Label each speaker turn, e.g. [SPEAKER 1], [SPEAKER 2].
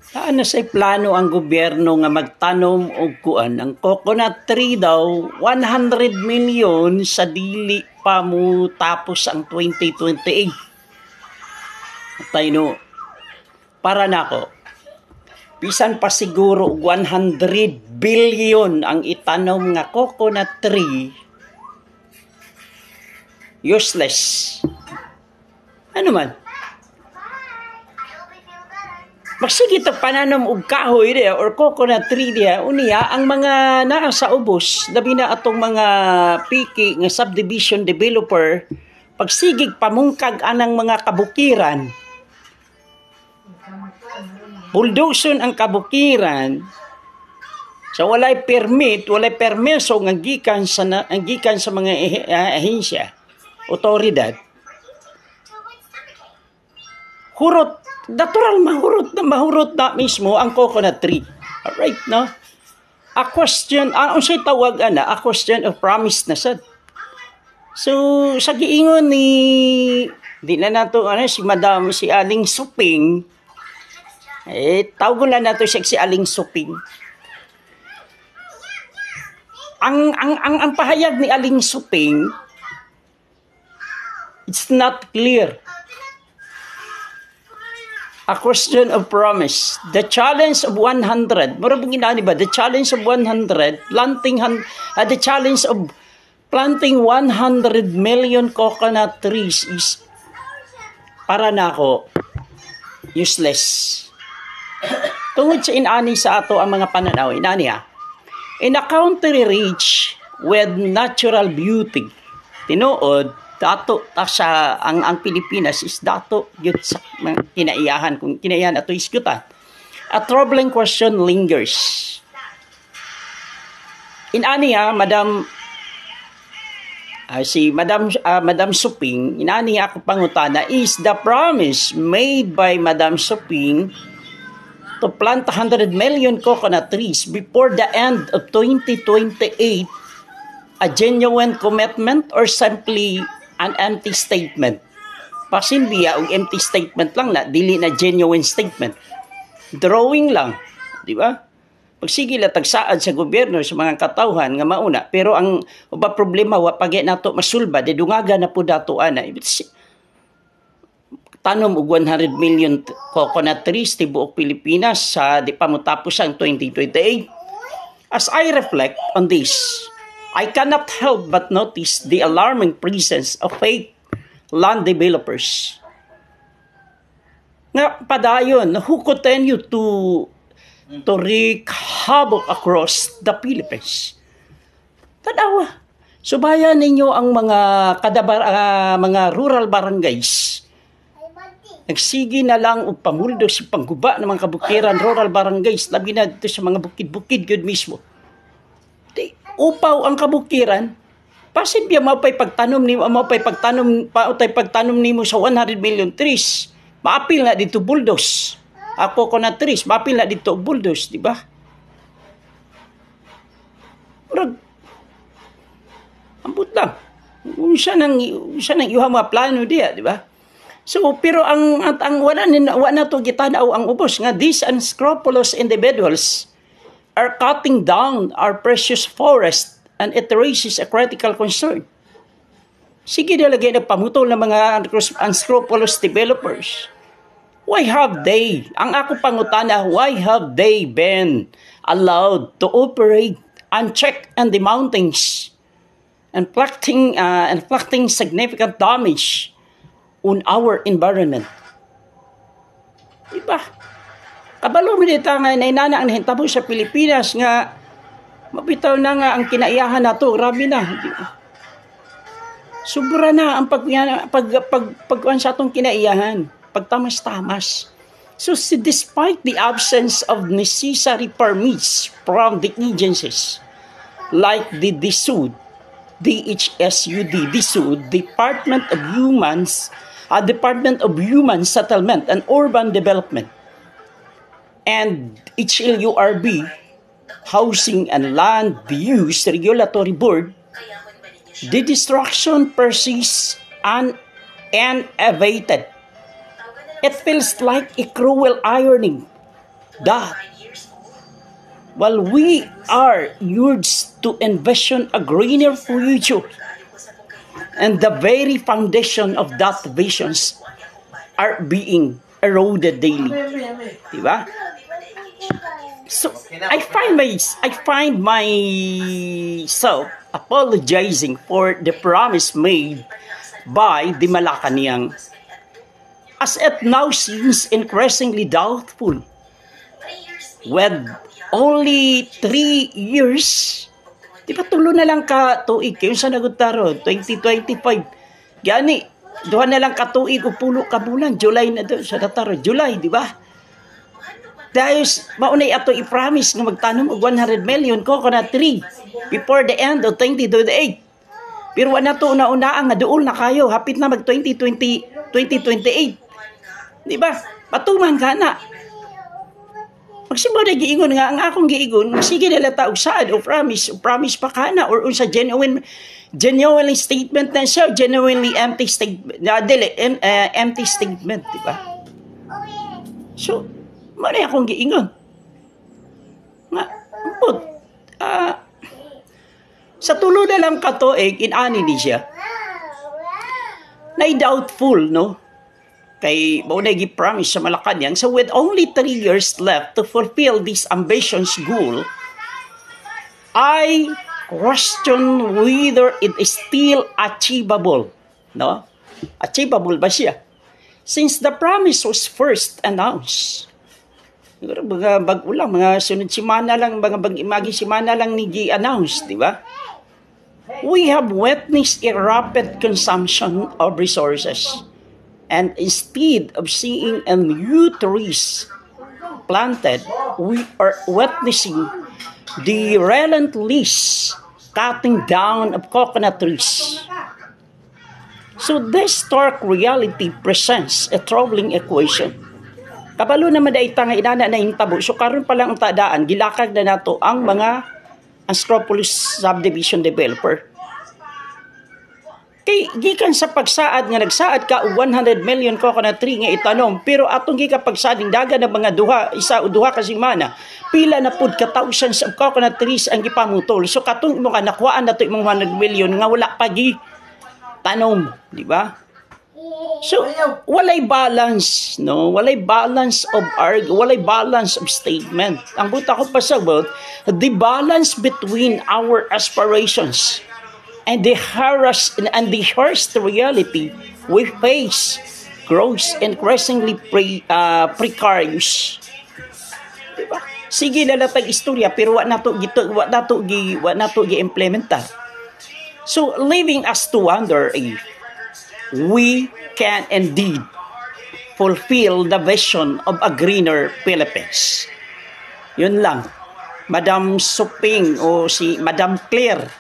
[SPEAKER 1] Saan na say plano ang gobyerno nga magtanom og kuan ang coconut tree daw 100 million sa dili pa mo tapos ang 2028. Tayo no, para nako. Bisan pa siguro 100 billion ang itanom nga coconut tree. Useless. Ano man? Magsige ta pananom og kahoy diya or coconut tree diya unya ang mga naa sa ubos labi na atong mga piki nga subdivision developer pagsigig pamungkag anang mga kabukiran bulldoson ang kabukiran so walay permit walay permiso nga gikan sa mga ahensya otoridad hurot natural mahurot na mismo ang coconut tree. Alright, no? A question of promise na sad. So, sa giingon ni di na nato si Madam si Aling Suping tawgon na nato siya si Aling Suping. Ang pahayag ni Aling Suping it's not clear. A question of promise. The challenge of 100. Marabang ginani ba? The challenge of 100. The challenge of planting 100 million coconut trees is para nako useless. Tungod sa inani sa ato ang mga pananaw. Inani in a country rich with natural beauty. Tinuod dato sa ang Pilipinas is dato gyud sa kinaiyahan kung kinaiyahan ato iskutan. A troubling question lingers. Inani Madam Madam Suping, inani ako pangutana is the promise made by Madam Suping to plant 100 million coconut trees before the end of 2028 a genuine commitment or simply an empty statement? Pasin biya og empty statement lang na dili na genuine statement. Drawing lang, di ba? Pagsige la tagsaad sa gobyerno sa mga katawhan nga mauna, pero ang uba problema wa pagay nato masulba de dungaga na pud ato ana. Tanom og 100 million coconut trees tibuok Pilipinas sa di pa motapos ang 2028. As I reflect on this, I cannot help but notice the alarming presence of fake land developers. Nga padayon, who continue to wreak havoc across the Philippines. Tanawa, subayan ninyo ang mga rural barangays. Nagsigi na lang o pamuldo sa pangguba ng mga kabukiran rural barangays, labi na dito sa mga bukid-bukid yun mismo. Upaw ang kabukiran, pasibya maupay pagtanom nimo sa 100 million trees. Maapil na dito bulldoze. Ako coconut trees, maapil na dito bulldoze, di ba? Ambot lang. Siya nang iuha mga plano diya, di ba? So, pero ang wala na to gitanaw ang ubos nga these unscrupulous individuals are cutting down our precious forest and it raises a critical concern. Sige nilagay na pamutol ng mga unscrupulous developers. Why have they, ang ako pangutana, why have they been allowed to operate unchecked in the mountains and inflicting significant damage on our environment? Diba? Kabalo mo dito nga nainana ang nahintabo sa Pilipinas nga mabitaw na nga ang kinaiyahan na to. Grabe na. Sobra na ang pagkuhan sa itong kinaiyahan. Pagtamas-tamas. So despite the absence of necessary permits from the agencies like the DSUD, Department of Human Settlement and Urban Development, and HLURB, Housing and Land Use Regulatory Board, the destruction persists unabated. It feels like a cruel irony that while we are urged to envision a greener future, and the very foundation of that visions are being eroded daily. Diba? So, I find myself apologizing for the promise made by the Malacanang, as it now seems increasingly doubtful. With only 3 years, di ba tulo na lang ka tuig kayo sa nagutaro, 2025. Gani, duha na lang ka tuig o pulo ka bulan, July na doon sa dataro, July, di ba? Dahil maunay ato i-promise nga magtanom og 100 million coconut tree before the end of 2028. Pero wala to una-unaan nga duol na kayo, hapit na mag 2028. Di ba? Patuman ka na. Magsimba na giingon nga, ang akong giingon, sige nila taog saad o promise pa ka na, or unsa genuinely statement na siya, genuinely empty statement, empty statement, di ba? So, mali akong giingon. Nga, sa tulo na lang katoeg, inani ni siya, na-doubtful, no? Kay maunay gi-promise sa Malacanang. So with only 3 years left to fulfill this ambitious goal, I question whether it is still achievable. No? Achievable ba siya? Since the promise was first announced, mga bag-ulang, mga sunod simana lang, mga bag-imagi simana lang ni gi-announce, di ba? We have witnessed a rapid consumption of resources. And instead of seeing a new trees planted, we are witnessing the relentless cutting down of coconut trees. So this stark reality presents a troubling equation. Kabalo naman na itang inana na hintabo. So karon pa lang ang tadaan, gilakag na nato ang mga Ascropolis subdivision developer. Kay gikan sa pagsaad nga nagsaad ka 100 million coconut tree nga itanom, pero atong gika pagsading daga na mga isa o duha ka semana, pila na pud ka thousands of coconut trees ang gipamutol. So katong mo ka nakuhaan nato imong 100 million nga wala pa gi tanom, di ba? So walay balance, no? Walay balance of statement. Ang buta ko pasabot, the balance between our aspirations and the harsh reality we face grows increasingly precarious. Diba? Sige lalatag istorya pero wa nato gi-implementa. So leaving us to wonder if we can indeed fulfill the vision of a greener Philippines. Yun lang. Madam Suping o si Madam Claire